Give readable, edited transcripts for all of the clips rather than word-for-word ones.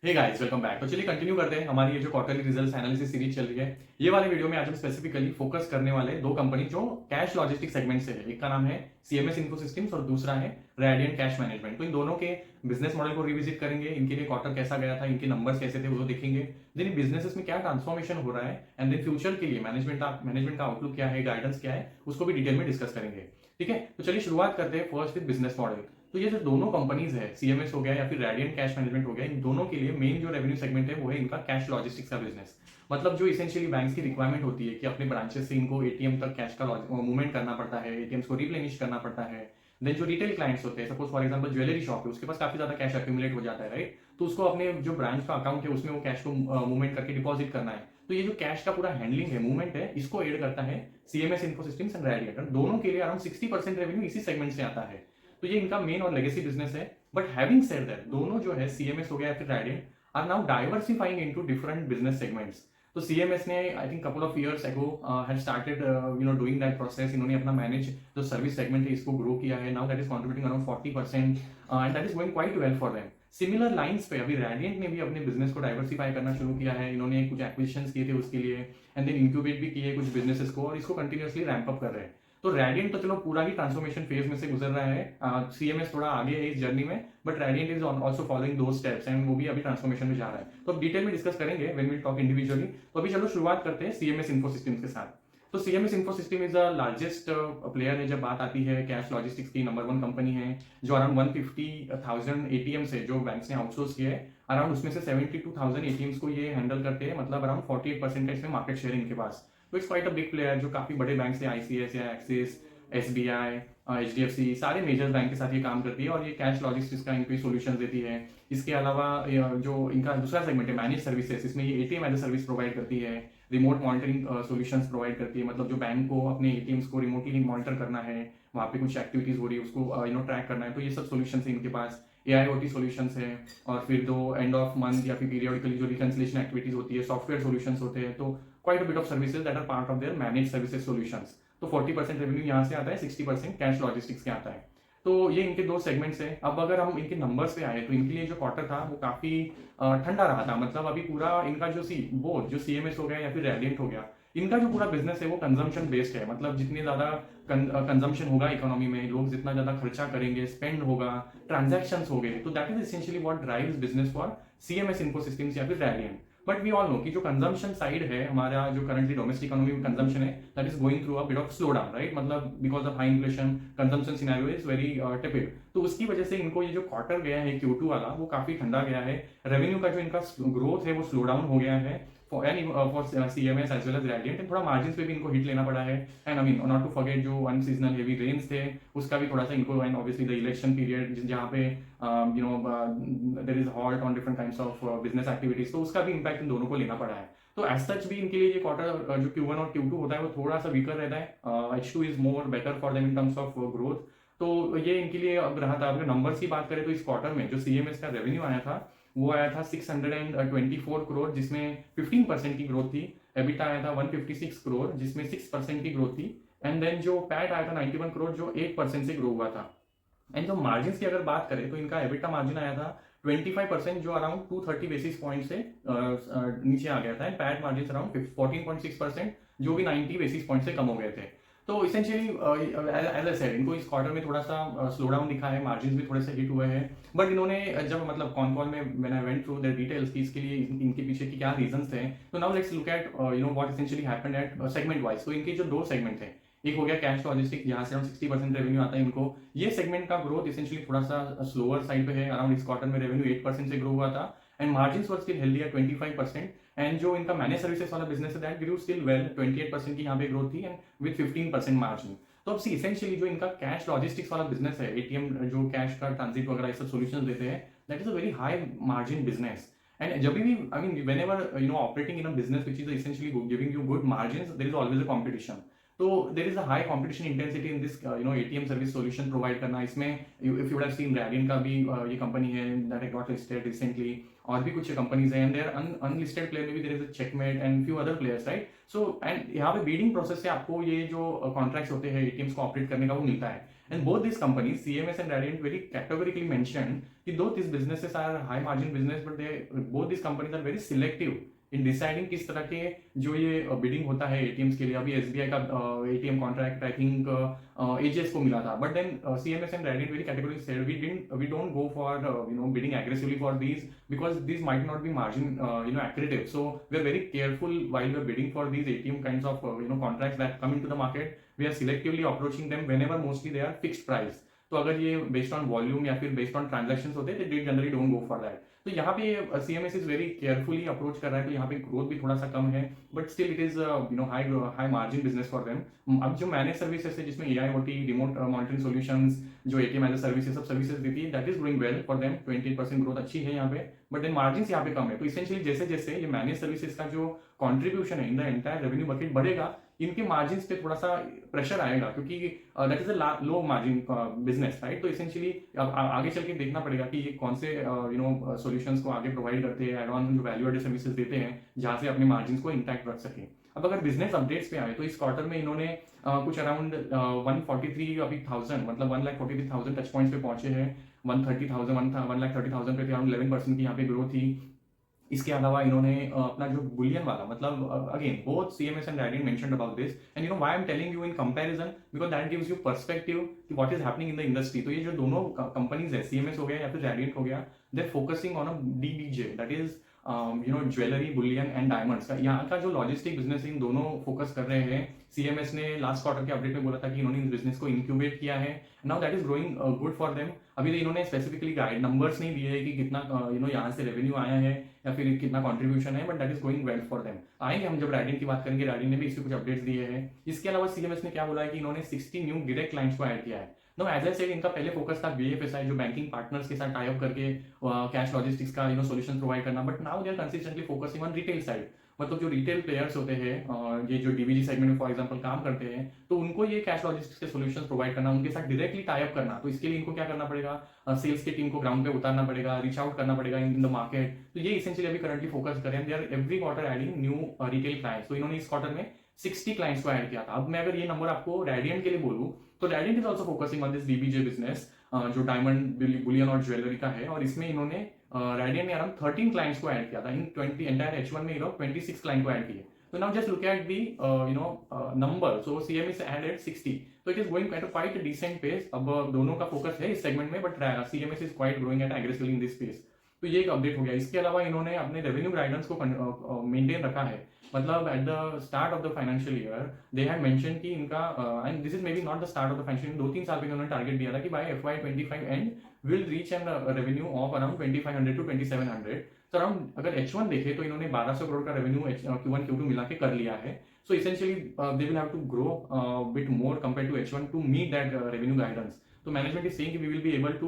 Hey guys welcome back. तो चलिए continue करते हैं हमारी ये जो क्वार्टरली रिजल्ट्स एनालिसिस सीरीज चल रही है। ये वाले वीडियो में आज हम स्पेसिफिकली फोकस करने वाले दो कंपनी जो कैश लॉजिस्टिक सेगमेंट से है। एक का नाम है सीएमएस इन्फोसिस्टम्स और दूसरा है रेडियंट कैश मैनेजमेंट। तो इन दोनों के बिजनेस मॉडल को रिविजिट करेंगे, इनके लिए क्वार्टर कैसा गया था, इनके नंबर्स कैसे थे वो देखेंगे, देन बिजनेसेस में क्या ट्रांसफॉर्मेशन हो रहा है एंड देन फ्यूचर के लिए मैनेजमेंट का आउटलुक क्या है, गाइडेंस क्या है, उसको भी डिटेल में डिस्कस करेंगे। ठीक है, तो चलिए शुरुआत करते हैं फर्स्ट विद बिजनेस मॉडल। तो ये जो दोनों कंपनीज है, सीएमएस हो गया या फिर रेडियंट कैश मैनेजमेंट हो गया, इन दोनों के लिए मेन जो रेवेन्यू सेगमेंट है वो है इनका कैश लॉजिस्टिक्स का बिजनेस। मतलब जो इसेंशियली बैंक्स की रिक्वायरमेंट होती है कि अपने ब्रांचेस से इनको एटीएम तक कैश का मूवमेंट करना पड़ता है, एटीएम्स को रिप्लेनिश करना पड़ता है। देन जो रिटेल क्लाइंट्स होते हैं, suppose for example jewellery shop है, उसके पास काफी ज्यादा कैश एक्यूमुलेट हो जाता है, राइट। तो उसको अपने जो ब्रांच का अकाउंट है उसमें वो कैश को मूवमेंट करके डिपॉजिट करना है। तो ये जो कैश का पूरा हैंडलिंग है, मूवमेंट है, इसको एड करता है सीएमएस इन्फोसिस्टम्स एंड रेडियंट। दोनों के लिए अराउंड 60% रेवेन्यू इसी सेगमेंट से आता है। तो ये इनका मेन और लेगेसी बिजनेस है। बट हैविंग सेड दैट, दोनों जो है सीएमएस हो गया या फिर Radiant are now diversifying into different business segments. तो सीएमएस ने I think couple of years ago had started doing that process. इन्होंने अपना मैनेज जो सर्विस सेगमेंट है इसको ग्रो किया है। Now that is contributing around 40% and that is going quite well for them. Similar lines पे अभी रेडियंट ने भी अपने बिजनेस को डाइवर्सिफाई करना शुरू किया है। इन्होंने कुछ एक्विजिशंस किए थे उसके लिए एंड देन इंक्यूबेट भी किए कुछ बिजनेसेस को और इसको कंटिन्यूअसली रैंप अप कर रहे हैं। तो रेडियंट तो चलो पूरा ही ट्रांसफॉर्मेशन फेज में से गुजर रहा है, सीएमएस थोड़ा आगे है इस जर्नी में, but radiant is also following दो स्टेप्स एंड वो भी अभी ट्रांसफॉर्मेशन में जा रहा है। तो अब डिटेल में डिस्कस करेंगे व्हेन वी टॉक इंडिविजुअली। तो अभी चलो शुरुआत करते हैं सीएमएस इन्फोसिस्टम्स के साथ। तो CMS Infosystem is the largest player है जब बात आती है कैश लॉजिस्टिक्स की। नंबर 1 कंपनी है जो अराउंड 150,000 एटीएम्स है जो बैंक्स ने आउटसोर्स किया है। अराउंड उसमें से 72,000 एटीएम्स को ये हैंडल करते हैं, मतलब अराउंड 48% का इसमें मार्केट शेयर इनके पास। तो it's quite a big player जो काफी बड़े बैंक से आईसीएस या एक्सिस, एसबीआई, एचडीएफसी, सारे मेजर बैंक के साथ ये काम करती है और ये कैश लॉजिस्टिक्स का इनको सोल्यूशन देती है। इसके अलावा जो इनका दूसरा सेगमेंट है मैनेज सर्विसेज, इसमें ये ATM as a service provide करती है, रिमोट मॉनिटरिंग सॉल्यूशंस प्रोवाइड करती है। मतलब जो बैंक को अपने एटीएम्स को रिमोटली मॉनिटर करना है, वहाँ पे कुछ एक्टिविटीज हो रही है उसको ट्रैक करना है, तो ये सब सॉल्यूशंस है इनके पास। एआईओटी सॉल्यूशंस है और फिर दो एंड ऑफ मंथ या फिर पीरियडिकली जो रिकंसिलेशन एक्टिविटीज होती है, सॉफ्टवेयर सॉल्यूशंस होते हैं। तो quite a bit of services that are part of their manage services solutions. तो 40% रेवेन्यू यहाँ से आता है, 60% कैश लॉजिस्टिक्स के आता है। तो ये इनके दो सेगमेंट्स हैं। अब अगर हम इनके नंबर्स पे आए तो इनके लिए जो क्वार्टर था वो काफी ठंडा रहा था। मतलब अभी पूरा इनका जो सीएमएस हो गया या फिर रेडियंट हो गया, इनका जो पूरा बिजनेस है वो कंजम्पशन बेस्ड है। मतलब जितने ज्यादा कंजम्पशन होगा इकोनॉमी में, लोग जितना ज्यादा खर्चा करेंगे, स्पेंड होगा, ट्रांजेक्शन हो गए, तो that is essentially what drives business for CMS Infosystems या फिर Radiant. But we all know कि जो कंजम्पशन साइड है हमारा, जो करंटली डोमेस्टिक इकोनॉमी में कंजम्पशन है, that is going through a bit of slow down, right. मतलब because of high inflation consumption scenario is very tepid. तो उसकी वजह से इनको ये जो क्वार्टर गया है Q2 वाला वो काफी ठंडा गया है। रेवेन्यू का जो इनका ग्रोथ है वो स्लो डाउन हो गया है for CMS as well as Radiant. थोड़ा मार्जिन पे भी इनको हिट लेना पड़ा है। And I mean not to forget जो अनसीजनल हेवी रेन्स थे उसका भी थोड़ा सा इनको, and obviously the election period जहाँ पे there is halt on different kinds of business activities, तो उसका भी इम्पैक्ट इन दोनों को लेना पड़ा है। तो एज सच भी इनके लिए ये क्वार्टर जो Q1 और Q2 होता है वो थोड़ा सा वीकर रहता है। H2 is more better for them in terms of growth. तो ये इनके लिए अब रहा था। अगर नंबर्स की बात करें तो इस क्वार्टर में जो सीएमएस का रेवेन्यू आया था वो आया था 624 करोड़, जिसमें 15% की ग्रोथ थी। एबिटा आया था 156 करोड़ जिसमें 6% की ग्रोथ थी। एंड देन जो पैट आया था 91 करोड़ जो 8% से ग्रो हुआ था। एंड जो मार्जिन की अगर बात करें तो इनका एबिटा मार्जिन आया था 25% जो अराउंड 230 बेसिस पॉइंट से नीचे आ गया था। एंड पैट मार्जिन अराउंड 14.6% जो भी 90 बेसिस पॉइंट से कम हो गए थे। तो इसेंशियली एज आई सेड, इनको इस क्वार्टर में थोड़ा सा स्लो डाउन दिखा है, मार्जिन भी थोड़े से हिट हुए हैं। बट इन्होंने जब मतलब कॉन कॉल में when I went through the details की इसके लिए इनके पीछे की क्या रीजंस थे, तो now let's look at what essentially happened at segment wise. तो इनके जो दो सेगमेंट थे, एक हो गया कैश लॉजिस्टिक जहां से अराउंड 60% रेवेन्यू आता है इनको। ये सेगमेंट का ग्रोथ एसेंशियली थोड़ा सा स्लोअर साइड पे है। अराउंड इस क्वार्टर में रेवेन्यू 8% से ग्रो हुआ था and margin were still healthy है 25%। एंड जो इनका मैनेज सर्विसेज वाला बिजनेस है दैट ग्रू स्टिल वेल, 28% की यहाँ पे ग्रोथ थी एंड विद 15% मार्जिन। तो अब सी इसेंशियली जो इनका कैश लॉजिस्टिक्स वाला बिजनेस है, एटीएम जो कैश का ट्रांजिट वगैरह सब सॉल्यूशंस देते हैं, that is a very high margin business. And जब भी I mean whenever operating in a business which is essentially giving you good margins, there is always a competition. तो there is a high competition intensity in this ATM service solution provide करना। इसमें if you would have seen Radiant का भी ये company है that I got listed recently, और भी कुछ कंपनीज है एंड देयर अनलिस्टेड प्लेयर में भी there is a Checkmate and few other players, right. So and यहाँ पे बीडिंग प्रोसेस से आपको ये जो कॉन्ट्रैक्ट्स होते हैं एटीएम्स को ऑपरेट करने का वो मिलता है। And both these companies, CMS and Radiant, very categorically mentioned कि though these businesses are high margin business, but they both these companies are very selective in deciding किस तरह के जो ये बिडिंग होता है एटीएम्स के लिए. अभी एसबीआई का ATM contract I think AGS को मिला था, but then CMS and Radiant very category said we don't go for bidding aggressively for these because this might not be margin accretive. So we are very careful while we are bidding for these ATM kinds of contracts that come into the market. We are selectively approaching them whenever mostly they are fixed price. तो अगर ये based on volume या फिर based on transaction होते हैं तो generally don't go for that. तो यहाँ पे CMS is very carefully approach कर रहा है. तो यहाँ पे ग्रोथ भी थोड़ा सा कम है, but still it is high margin business for them. अब जो मैनेज सर्विसेज है जिसमें AIoT, रिमोट मॉनिटरिंग सॉल्यूशंस, जो ATM एज अ सर्विस, सब सर्विसेज देती है, that is growing well for them. 20% growth अच्छी है यहाँ पे, बट देन मार्जिन यहाँ पे कम है. तो इसेंशियली जैसे जैसे ये मैनेज सर्विसेज का जो कॉन्ट्रीब्यूशन है in the entire revenue bucket बढ़ेगा, इनके मार्जिन पे थोड़ा सा प्रेशर आएगा क्योंकि that is a low margin business, right. तो इसेंशियली आगे चल के देखना पड़ेगा कि ये कौन से सॉल्यूशंस को आगे प्रोवाइड करते हैं, एड ऑन जो वैल्यू एडेड सर्विसेज देते हैं जहां से अपने मार्जिन को इंटैक्ट रख सके. अब अगर बिजनेस अपडेट्स पे आए तो इस क्वार्टर में इन्होंने कुछ अराउंड 143,000 मतलब 1,43,000 टच पॉइंट्स पे पहुंचे हैं. 130,000 पे अराउंड 11% की यहाँ पे ग्रोथ थी. इसके अलावा इन्होंने अपना जो बुलियन वाला मतलब again both CMS and Radiant mentioned about this, and you know why I am telling you in comparison because that gives you perspective कि what is happening in the industry. तो ये जो दोनों कंपनीज है, CMS हो गया या फिर रैडियंट हो गया, they are focusing on a DBJ, that is jewellery, bullion and diamonds का. यहाँ का जो लॉजिस्टिक बिजनेस इन दोनों फोकस कर रहे हैं. सीएमएस ने लास्ट क्वार्टर के अपडेट में बोला था कि इन्होंने इस बिजनेस को इंक्यूबेट किया है. Now that is growing good for them. अभी तो इन्होंने स्पेसिफिकली गाइड नंबर्स नहीं दिए है कि कितना यहाँ से रेवेन्यू आया है या फिर कितना कंट्रीब्यूशन है, but that is going well for them. आएंगे हम जब रैडियंट की बात करेंगे, रैडियंट ने भी इसके कुछ अपडेट्स दिए हैं. इसके अलावा सीएमएस ने क्या बोला है कि इन्होंने 60 न्यू डायरेक्ट क्लाइंट्स को ऐड किया है. नो एज आई सेड, इनका पहले फोकस था BFSI, जो बैंकिंग पार्टनर्स के साथ टाई अप करके कैश लॉजिस्टिक्स का सॉल्यूशन प्रोवाइड करना, but now they are consistently focusing on retail side. मतलब जो रिटेल प्लेयर्स होते हैं, ये जो डीबीजी सेगमेंट में फॉर एग्जांपल काम करते हैं, तो उनको ये कैश लॉजिस्टिक्स के सॉल्यूशंस प्रोवाइड करना, उनके साथ डायरेक्टली टाई अप करना. तो इसके लिए इनको क्या करना पड़ेगा, सेल्स की टीम को ग्राउंड पे उतारना पड़ेगा, रीच आउट करना पड़ेगा इन द मार्केट. तो ये इसेंशियली अभी करंटली फोकस करें. They are every quarter adding new retail clients. तो इन्होंने इस क्वार्टर में 60 क्लाइंट्स को ऐड किया था. अब मैं अगर ये नंबर आपको रैडियंट के लिए बोलूं तो Radiant is also focusing on this DBJ business, जो डायमंड, बुलियन और ज्वेलरी का है. और इसमें इन्होंने रैडियंट ने अराउंड 13 क्लाइंट्स को ऐड किया था. इन 20 एंटायर H1 में 26 क्लाइंट को ऐड किए. So now just look at the number. So CMS added 60. So it is going at a quite a decent pace. अब दोनों का फोकस है इस सेगमेंट में, but CMS is quite growing at aggressively in this space. तो ये एक update हो गया. इसके अलावा इन्होंने अपने रेवेन्यू गाइडेंस को मेंटेन रखा है. मतलब at the start of the financial year they had mention कि इनका and this is maybe not the start of the financial year, 2-3 साल पहले उन्होंने टारगेट दिया था कि by FY25 and will reach an revenue of around 2500 to 2700. तो around अगर H1 देखे तो इन्होंने 1200 करोड़ का रेवेन्यू Q1 Q2 मिला के कर लिया है. So essentially they will have to grow bit more compared to H1 to meet that revenue guidance. तो मैनेजमेंट इज सेइंग कि we will be able to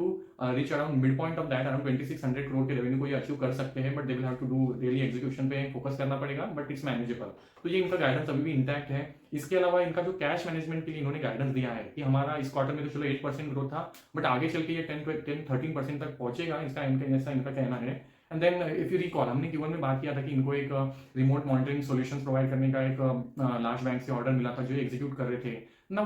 reach around mid point of that, around 2600 crore के revenue को ये achieve कर सकते हैं, but they will have to do really execution पे focus करना पड़ेगा, बट इट्स मैनेजेबल. तो ये इनका गाइडेंस अभी भी इंटैक्ट है. इसके अलावा इनका जो कैश मैनेजमेंट के लिए इन्होंने गाइडेंस दिया है कि हमारा इस क्वार्टर में तो चलो 8% ग्रोथ था, बट आगे चल के ये 10-13% तक पहुंचेगा, इसका इनका कहना है. And then if you recall, हमने Q1 में बात किया था कि इनको एक रिमोट मॉनिटरिंग सॉल्यूशंस प्रोवाइड करने का एक लार्ज बैंक से ऑर्डर मिला था जो एग्जीक्यूट कर रहे थे. Now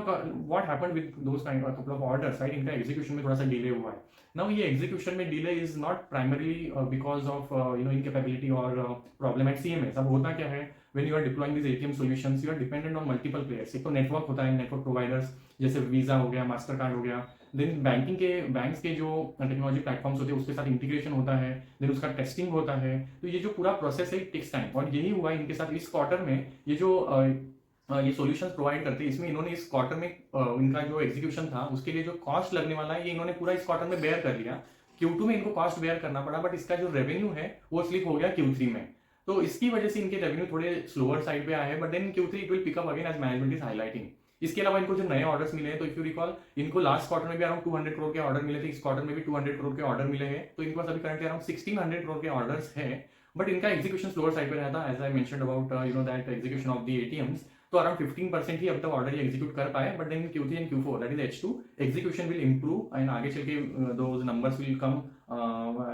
what happened with those kind of couple of orders, right? इनका एग्जीक्यूशन में थोड़ा सा डिले हुआ है. Now ये एग्जीक्यूशन में delay is not primarily because of incapability और प्रॉब्लम एट CMS. अब होता क्या है, when you are deploying these ATM solutions, you are dependent on multiple players. एक तो नेटवर्क होता है, नेटवर्क प्रोवाइडर्स जैसे वीजा हो गया, मास्टर कार्ड हो गया. देन बैंक्स के जो टेक्नोलॉजी प्लेटफॉर्म्स होते हैं उसके साथ इंटीग्रेशन होता है, देन उसका टेस्टिंग होता है. तो ये जो पूरा प्रोसेस है, इट टेक्स टाइम. और यही हुआ इनके साथ इस क्वार्टर में. ये जो ये सॉल्यूशंस प्रोवाइड करते हैं, इसमें इन्होंने इस क्वार्टर में इनका जो एग्जीक्यूशन था उसके लिए जो कॉस्ट लगने वाला है, ये इन्होंने पूरा इस क्वार्टर में बेयर कर लिया. Q2 में इनको कॉस्ट बेयर करना पड़ा, बट इसका जो रेवेन्यू है वो स्लिप हो गया Q3 में. तो इसकी वजह से इनके रेवेन्यू थोड़े स्लोअर साइड पे आए हैं, but then Q3 it will pick up again as management is highlighting. इसके अलावा इनको जो नए ऑर्डर्स मिले हैं, तो इफ यू रिकॉल, इनको लास्ट क्वार्टर में भी अराउंड 200 करोड़ के ऑर्डर मिले थे, इस क्वार्टर में भी 200 करोड़ के ऑर्डर मिले हैं. तो इनके पास अभी करंटली अराउंड 1600 करोड़ के ऑर्डर्स है, बट इनका एग्जीक्यूशन स्लोअर साइड पे रहता है. As I mentioned about that execution of the ATMs, तो अराउंड 15% ही अब तक ऑर्डर एग्जीक्यूट कर पाए, but then Q3 and Q4 that is H2 execution will improve and आगे चल के दोज नंबर्स विल कम,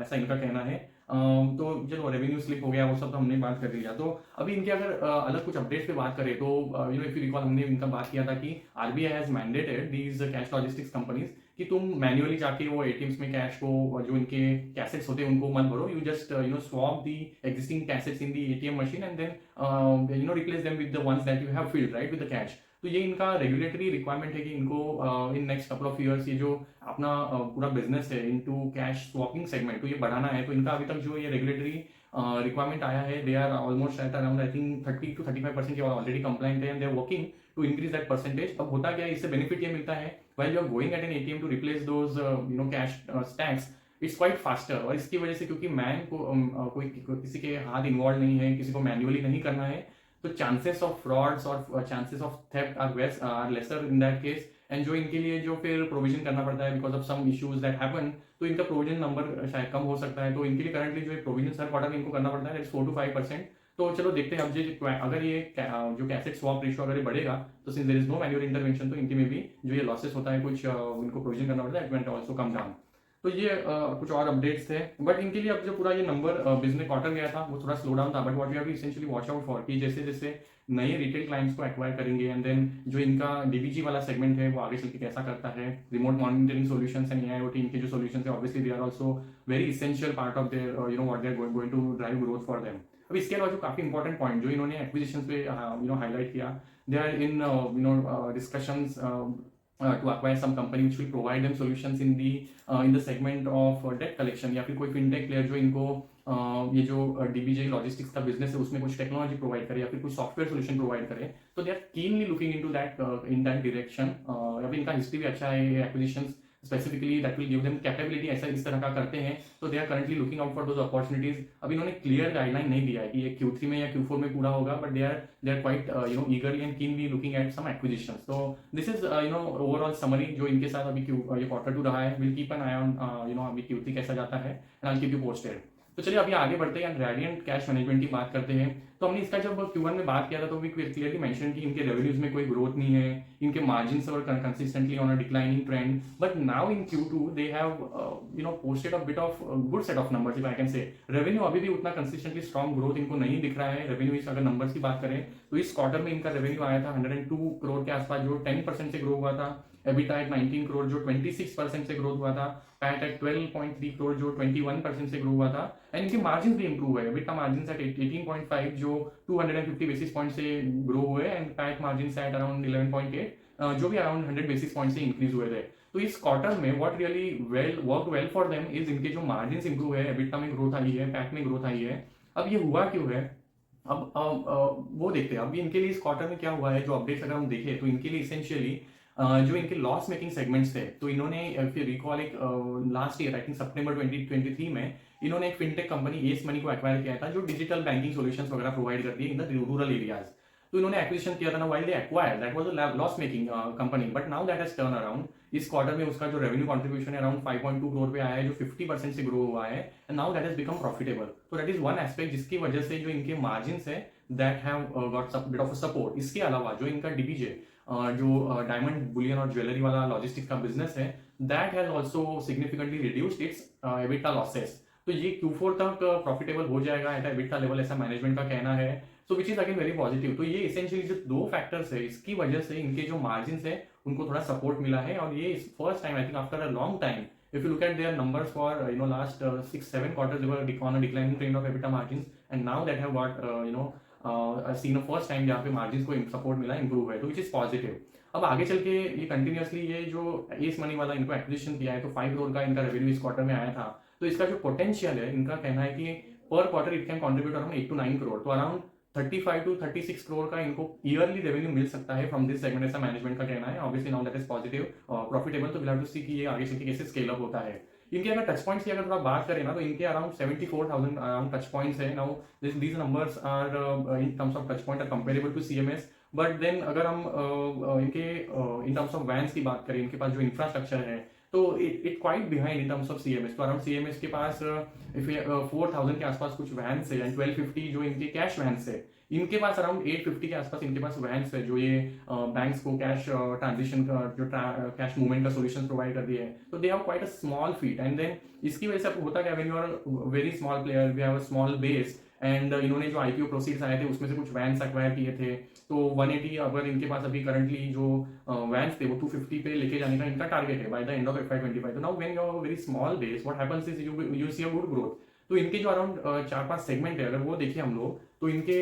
ऐसा इनका कहना है. तो चलो रेवेन्यू स्लिप हो गया, वो सब तो हमने बात कर लिया। तो अभी इनके अगर अलग कुछ अपडेट्स पे बात करें तो इफ यू रिकॉल हमने इनका बात किया था कि RBI has mandated these cash logistics companies कि तुम मैन्युअली जाके वो एटीएम्स में कैश को, जो इनके कैसेट्स होते हैं उनको मत भरो, you just swap the existing cassettes in the ATM machine and then replace them with the ones that you have filled right with the cash. तो ये इनका रेगुलेटरी रिक्वायरमेंट है कि इनको in next couple of years ये जो अपना पूरा बिजनेस है इनटू कैश स्वैपिंग सेगमेंट, तो ये बढ़ाना है। तो इनका अभी तक जो ये रेगुलेटरी रिक्वायरमेंट आया है, they are almost at around I think 30 to 35% ये ऑलरेडी कंप्लाइंट है and they are working to increase that percentage. अब होता क्या है, इससे बेनिफिट ये मिलता है while you are going at an ATM to replace those cash stacks, it's quite faster. और इसकी वजह से क्योंकि मैन को कोई किसी के हाथ इन्वॉल्व नहीं है, किसी को मैन्युअली नहीं करना है, तो चांसेस ऑफ फ्रॉड्स और chances of theft are lesser in that case. And जो इनके लिए जो फिर प्रोविजन करना पड़ता है because of some issues that happen, तो इनका प्रोविजन नंबर शायद कम हो सकता है। तो इनके लिए करंटली जो प्रोविजन हर क्वार्टर में इनको करना पड़ता है 4 to 5%। तो चलो देखते हैं अब अगर ये जो कैसेट स्वैप रेशियो अगर ये बढ़ेगा तो since there is no manual intervention, तो इनके में भी जो ये लॉसेस होता है कुछ इनको प्रोविजन करना पड़ता है, it will also come down. तो ये कुछ और अपडेट्स थे, बट इनके लिए अब जो पूरा ये नंबर बिजनेस क्वार्टर गया था वो थोड़ा स्लो डाउन था। But what we have essentially watch out for कि जैसे जैसे नए रिटेल क्लाइंट्स को एक्वायर करेंगे एंड देन जो इनका डीबीजी वाला सेगमेंट है वो आगे चल के कैसा करता है, remote monitoring solutions and AIoT इनके जो सॉल्यूशंस है obviously they are also very essential part of their what they are going to drive growth for them. अब इसके अलावा जो काफी इंपॉर्टेंट पॉइंट जो इन्होंने एक्विजिशन पे हाईलाइट किया, they are in discussions to acquire some company which will provide them solutions in the segment of debt collection, या फिर कोई फिनटेक प्लेयर जो इनको ये जो डीबीजे लॉजिस्टिक्स का बिजनेस है उसमें कुछ टेक्नोलॉजी प्रोवाइड करे या फिर कुछ सॉफ्टवेयर सोल्यूशन प्रोवाइड करे। तो they are keenly looking into that in that direction. अभी इनका हिस्ट्री भी अच्छा है, acquisitions specifically that will give them capability, ऐसा इस तरह का करते हैं। तो they are currently looking out for those opportunities. अब इन्होंने क्लियर गाइडलाइन नहीं दिया है कि ये Q3 में या Q4 में पूरा होगा, but they are quite eagerly and keenly looking at some acquisitions. तो दिस इज ओवरऑल समरी जो इनके साथ अभी ये Q2 रहा है। Will keep an eye on अभी Q3 कैसा जाता है and I will keep you posted. तो चलिए अभी आगे बढ़ते हैं, रेडिएंट कैश मैनेजमेंट की बात करते हैं। तो हमने इसका जब Q1 में बात किया था तो भी क्लियरली मेंशन कि इनके रेवेन्यूज में कोई ग्रोथ नहीं है, इनके मार्जिन्स और consistently on a declining trend. But now in Q2 they have posted a bit of good set of numbers if I can say. Revenue अभी भी उतना कंसिस्टेंटली स्ट्रॉन्ग ग्रोथ इनको नहीं दिख रहा है। रेवेन्यू अगर नंबर्स की बात करें तो इस क्वार्टर में इनका रेवेन्यू आया था 102 करोड़ के आसपास जो 10% से ग्रो हुआ था, एबिटा एट 19 करोड़ जो 26% से ग्रोथ हुआ था, पैट एट 12.3 करोड़ जो 21% से ग्रो हुआ था। एंड इनके मार्जिन भी इंप्रूव है, एबिटा मार्जिन एट 18.5 जो 250 बेसिस पॉइंट से ग्रो हुए and PAT margin at around 11.8 जो भी अराउंड 100 बेसिस पॉइंट से इंक्रीज हुए थे। तो इस क्वार्टर में what really work well for them is इनके जो मार्जिन इंप्रूव है, एबिटा में ग्रोथ आई है, पैट में ग्रोथ आई है। अब ये हुआ क्यों है, अब वो देखते हैं अभी इनके लिए इस क्वार्टर में क्या हुआ है। जो अपडेट्स अगर हम देखें तो इनके लिए इसेंशियली जो इनके लॉस मेकिंग सेगमेंट्स थे, तो इन्होंने फिर रिकॉल एक लास्ट ईयर आई थिंक सितंबर 2023 में इन्होंने एक फिनटेक कंपनी एस मनी को एक्वायर किया था जो डिजिटल बैंकिंग सॉल्यूशंस वगैरह प्रोवाइड करती है इन द रूरल एरियाज। तो इन्होंने एक्विजिशन किया था ना, while they acquire that was a loss making company, but now that has turn around. इस क्वार्टर में उसका जो रेवेन्यू कंट्रीब्यूशन है अराउंड 5.2 करोड़ पे आया है जो 50% से ग्रो हुआ है and now that has become profitable. तो दैट इज वन एस्पेक्ट जिसकी वजह से जो इनके मार्जिन्स है that have got bit of a support. इसके अलावा जो इनका डीबीजे जो डायमंड बुलियन और ज्वेलरी वाला लॉजिस्टिक्स का बिजनेस है that has also significantly reduced its EBITDA losses. तो ये Q4 तक प्रॉफिटेबल हो जाएगा एट एबिटा लेवल, ऐसा मैनेजमेंट का कहना है। So which is again very positive. तो ये एसेंशियली जो दो फैक्टर्स है इसकी वजह से इनके जो मार्जिन्स है उनको थोड़ा सपोर्ट मिला है। और ये first time I think after a long time if you look at their numbers for last 6-7 quarters they were on a declining trend of EBITDA margins and now that have got seen a first time जहाँ पे margins को support मिला, improve है, तो which is positive। अब आगे चल के ये कंटिन्यूसली ये जो एस मनी वाला इनको एक्विजिशन किया है तो 5 करोड़ का इनका रेवेन्यू इस क्वार्टर में आया था। तो इसका जो पोटेंशियल है इनका कहना है कि पर quarter it can contribute around 8 to 9 crore, तो अराउंड 35 to 36 करोड़ का इनको ईयरली रेवेन्यू मिल सकता है फ्रॉम दिस सेगमेंट, ऐसा मैनेजमेंट का कहना है। Obviously now that is positive profitable, तो विल हैव टू सी कि ये आगे चल के कैसे स्केल अप होता है। इनके अगर टच पॉइंट्स की अगर थोड़ा बात करें ना तो इनके अराउंड 74,000 अराउंड टच पॉइंट्स है। Now these numbers are in terms of touch point are comparable to CMS, but then अगर हम इनके इन टर्म्स ऑफ वैन्स की बात करें, इनके पास जो इंफ्रास्ट्रक्चर है तो it quite behind in terms of CMS. तो अराउंड सीएमएस के पास इफ 4000 के आसपास कुछ वैन्स है एंड 1250 जो इनके कैश वैन्स है, इनके पास अराउंड 850 के आसपास इनके पास वैन्स है जो ये बैंक्स को कैश ट्रांजिशन का जो कैश मूवमेंट का सोल्यूशन प्रोवाइड कर दिए है। तो they have quite a small feet and then इसकी वजह से होता क्या, when you are very small player, we have a small base and इन्होंने जो आईपीओ प्रोसीड्स आए थे उसमें से कुछ वैन्स एक्वायर किए थे। तो 180 अगर इनके पास अभी करंटली जो वैन्स थे वो 250 पे लेके जाने का इनका टारगेट है by the end of FY25। तो now when you have a very small base, what happens is you see a good growth. तो इनके जो अराउंड 4-5 सेगमेंट है, अगर वो देखिए हम लोग, तो इनके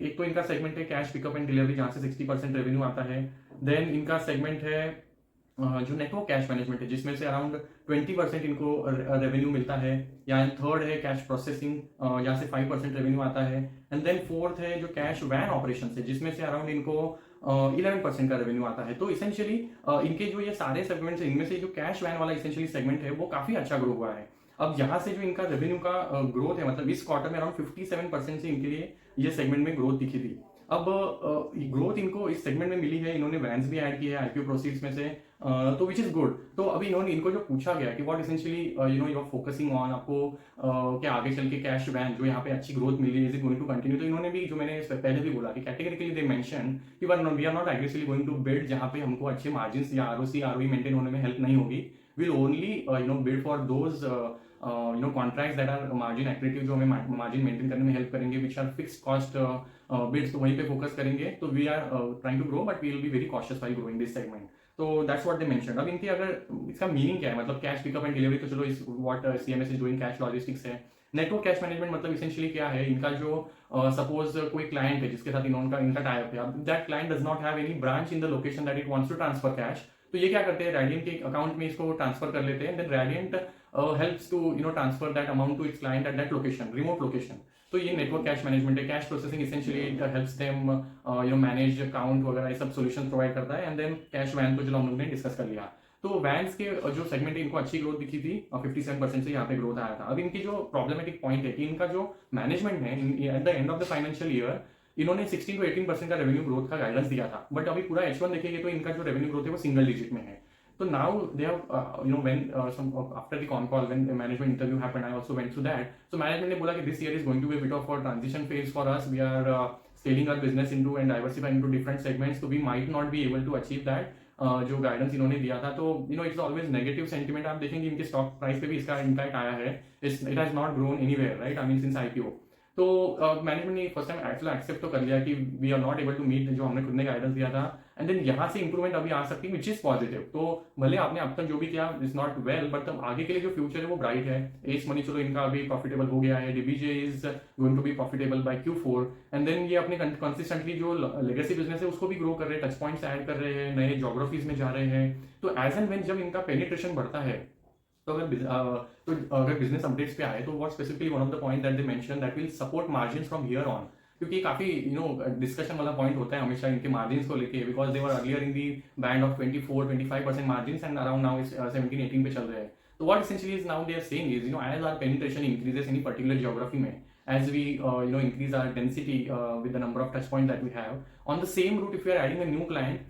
एक तो इनका सेगमेंट है कैश पिकअप एंड डिलीवरी, जहां से 60% रेवेन्यू आता है। देन इनका सेगमेंट है जो नेटवर्क कैश मैनेजमेंट है, जिसमें से अराउंड 20% इनको रेवेन्यू मिलता है। या थर्ड है कैश प्रोसेसिंग, जहाँ से 5% रेवेन्यू आता है। एंड देन फोर्थ है जो कैश वैन ऑपरेशन है, जिसमें से अराउंड इनको 11% का रेवेन्यू आता है। तो इसेंशियली इनके जो ये सारे सेगमेंट्स हैं, इनमें से जो कैश वैन वाला इसेंशियली सेगमेंट है वो काफी अच्छा ग्रो हुआ है। अब यहाँ से जो इनका रेवेन्यू का ग्रोथ है, मतलब इस क्वार्टर में अराउंड 57% से इनके लिए ये सेगमेंट में ग्रोथ दिखी थी। अब ग्रोथ इनको इस सेगमेंट में मिली है, इन्होंने वैन्स भी ऐड किए हैं आईपीओ प्रोसीड्स में से, तो विच इज गुड। तो अभी इनको जो पूछा गया कि what essentially you are focusing on, आपको क्या आगे चल के कैश वैन जो यहाँ पे अच्छी ग्रोथ मिली है, is it going to continue. तो इन्होंने भी, जो मैंने पहले भी बोला कि कैटेगरिकली दे मेंशन कि we are not aggressively going to build जहाँ पे हमको अच्छे मार्जिन या आरओसी आरओई मेंटेन होने में हेल्प नहीं होगी। Will only build for those contracts that are margin active, जो हमें मार्जिन मेंटेन करने में हेल्प करेंगे, which are fixed cost bids, तो वहीं पे फोकस करेंगे। तो we are trying to grow but we will be very cautious while growing this segment. तो दैट्स व्हाट दे मेंशन। अब इनकी अगर इसका मीनिंग क्या है, मतलब कैश पिकअप एंड डिलीवरी, तो चलो इस what CMS is doing, cash logistics है। नेटवर्क कैश मैनेजमेंट मतलब इसेंशियली क्या है, इनका जो सपोज कोई क्लाइंट है जिसके साथ इनका टाई अप है, अब that client does not have any branch in the location that it wants to transfer cash, तो ये क्या करते हैं, रैडियंट के अकाउंट में इसको ट्रांसफर कर लेते हैं। Then Radiant helps to transfer that amount to its client at that location, remote location. तो ये नेटवर्क कैश मैनेजमेंट है। Cash processing essentially it helps them manage account वगैरह, ये सब सॉल्यूशन प्रोवाइड करता है। एंड देन कैश वैन तो चलो हम लोगों ने डिस्कस कर लिया। तो वैन्स के जो सेगमेंट है, इनको अच्छी ग्रोथ दिखी थी, 57% से यहाँ पे ग्रोथ आया था। अब इनकी जो प्रॉब्लमेटिक पॉइंट है कि इनका जो मैनेजमेंट है at the end of the financial year इन्होंने 16 to 18% का रेवेन्यू ग्रोथ का गाइडेंस दिया था, बट अभी पूरा H1 देखेंगे तो इनका जो रेवेन्यू ग्रोथ है वो सिंगल डिजिट में है। So now they have, when some after the con call, when the management interview happened, I also went through that. So management ने बोला कि this year is going to be a bit of a transition phase for us. We are scaling our business into and diversifying into different segments. So we might not be able to achieve that. जो guidance इन्होंने दिया था, तो it's always negative sentiment. आप देखेंगे इनके stock price पे भी इसका इम्पैक्ट आया है। It has not grown anywhere, right, I mean since IPO. तो मैनेजमेंट ने फर्स्ट टाइम एक्चुअली एक्सेप्ट तो कर लिया कि we are not able to meet जो हमने खुद ने गाइडेंस दिया था। एंड देन यहाँ से इंप्रूवमेंट अभी आ सकती है, विच इज पॉजिटिव। तो भले आपने अब तक जो भी किया इज नॉट वेल, बट आगे के लिए जो फ्यूचर है वो ब्राइट है। एस मनी चलो इनका अभी प्रॉफिटेबल हो गया है, DBJ is going to be profitable by Q4। And then ये अपने कंसिस्टेंटली जो लेगेसी बिजनेस है उसको भी ग्रो कर रहे हैं, टच पॉइंट्स ऐड कर रहे हैं, नए ज्योग्राफीज में जा रहे हैं। तो एज एंड व्हेन जब इनका पेनिट्रेशन बढ़ता है, तो अगर बिजनेस अपडेट्स पे आए, तो what specifically one of the point that they mention that will support margins from here on, क्योंकि काफी डिस्कशन वाला पॉइंट होता है हमेशा इनके मार्जिन्स को लेके, because they were earlier in the band of 24-25% margins and around now 17-18 पे चल रहे हैं। तो what essentially is now they are saying is as our penetration increases in particular geography में, as we increase our density with the number of touch points that we have on the same route, if we are adding a new client,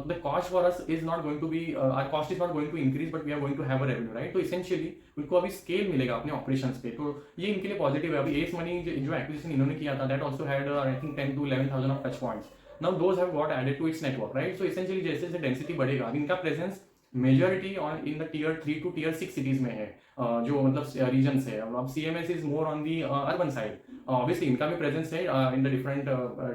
the cost for us is not going to be our cost is not going to increase, but we are going to have a revenue, right? तो essentially उनको अभी scale मिलेगा अपने operations पे, तो ये इनके लिए पॉजिटिव है। अभी एस मनी जो एक्विजिशन इन्होंने किया था, that also had I think 10 to 11,000 of touch points. Now those have got added to its network, right? So essentially जैसे जैसे डेंसिटी बढ़ेगा, अब इनका presence majority on in the Tier 3 to Tier 6 cities में है, जो मतलब रीजन है। अब CMS is more on the urban side. Obviously इनका भी प्रेजेंस है in the different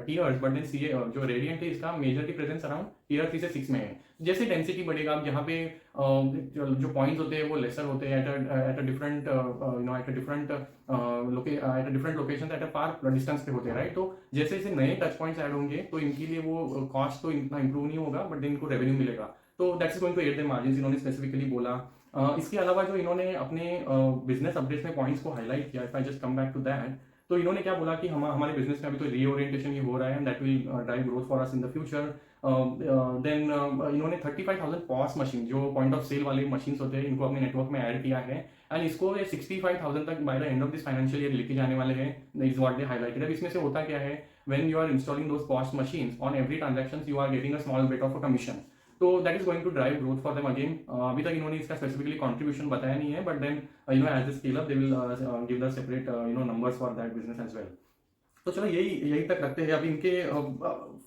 tiers, but then सीए जो रेडियंट है इसका मेजॉरिटी प्रेजेंस अराउंड Tier 3 से 6 में है। जैसे डेंसिटी बढ़ेगा, अब यहाँ पे जो पॉइंट्स होते हैं वो लेसर होते हैं at a different location at a far distance पे होते हैं, राइट? तो जैसे जैसे नए टच पॉइंट्स ऐड होंगे, तो इनके लिए वो कॉस्ट तो इतना इंप्रूव नहीं होगा, बट देन इनको रेवेन्यू मिलेगा। तो that's going to add the margins, इन्होंने स्पेसिफिकली बोला। इसके अलावा जो इन्होंने अपने बिजनेस अपडेट्स में पॉइंट्स को हाईलाइट किया, if I just come back to that, तो इन्होंने क्या बोला कि हमारे बिजनेस में अभी तो रीओरिएंटेशन ही हो रहा है, and that will drive growth for us in the future. Then इन्होंने 35,000 पॉस मशीन, जो पॉइंट ऑफ सेल वाले मशीन्स होते हैं, इनको अपने नेटवर्क में ऐड किया है, एंड इसको 65,000 तक by the end of this financial year लेके जाने वाले हैं, इज व्हाट दे हाईलाइटेड। अब इसमें से होता क्या है, when you are installing those POS machines on every transaction, you are getting a small bit of a commission. तो that is going to drive growth for them again. अभी तक इन्होंने इसका स्पेसिफिकली कंट्रीब्यूशन बताया नहीं है, but then as the scale up they will give the separate numbers for that business as well. तो चलो यही तक रखते हैं अभी इनके।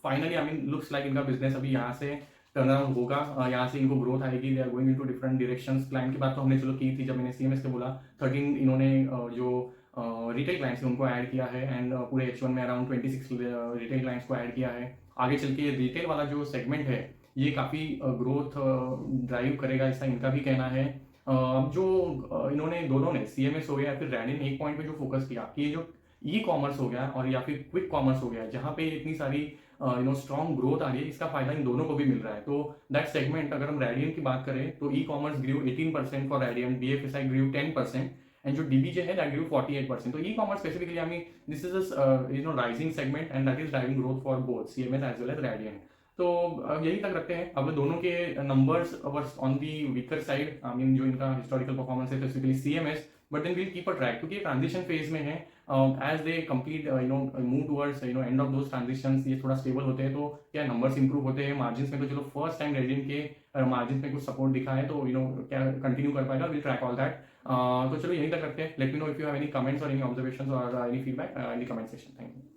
Finally I mean looks like इनका बिजनेस अभी यहाँ से टर्न अराउंड होगा, यहाँ से इनको ग्रोथ आएगी। They are going into different directions. Client की बात तो हमने चलो की थी जब मैंने सीएमएस के बोला। 13 इन्होंने जो रिटेल क्लाइंट्स हैं उनको ऐड किया है, एंड पूरे H1 में अराउंड 26 रिटेल क्लाइंट्स को ऐड किया है। आगे चल के रिटेल वाला जो सेगमेंट है ये काफ़ी ग्रोथ ड्राइव करेगा, ऐसा इनका भी कहना है। जो इन्होंने दोनों ने सीएमएस हो गया या फिर रैडियन एक पॉइंट पे जो फोकस किया कि ये जो ई कॉमर्स हो गया और या फिर क्विक कॉमर्स हो गया, जहाँ पे इतनी सारी स्ट्रॉन्ग ग्रोथ आ रही है, इसका फायदा इन दोनों को भी मिल रहा है। तो दैट सेगमेंट अगर हम रैडियन की बात करें तो e commerce grew 18% for Radiant, BFSI grew 10%, and जो DBJ है दैट ग्रू 48%। तो e commerce specifically I mean this is rising segment and that is driving growth for both CMS as well as Radiant. तो यही तक रखते हैं। अब दोनों के numbers on the weaker side, I mean जो इनका हिस्टोरिकल परफॉर्मेंस है specifically CMS, but then will keep a track क्योंकि ट्रांजिशन फेज में है। As they complete move towards end of those transitions, ये थोड़ा स्टेबल होते हैं तो क्या नंबर्स इंप्रूव होते हैं। मार्जिन में तो चलो फर्स्ट टाइम रेडियन के मार्जिन में कुछ सपोर्ट दिखा है, तो क्या कंटिन्यू कर पाएगा, विल ट्रैक ऑल दैट। तो चलो यहीं तक रखते हैं। Let me know if you have any comments और एनी ऑब्जर्वेशंस और any feedback in the comment section. Thank you.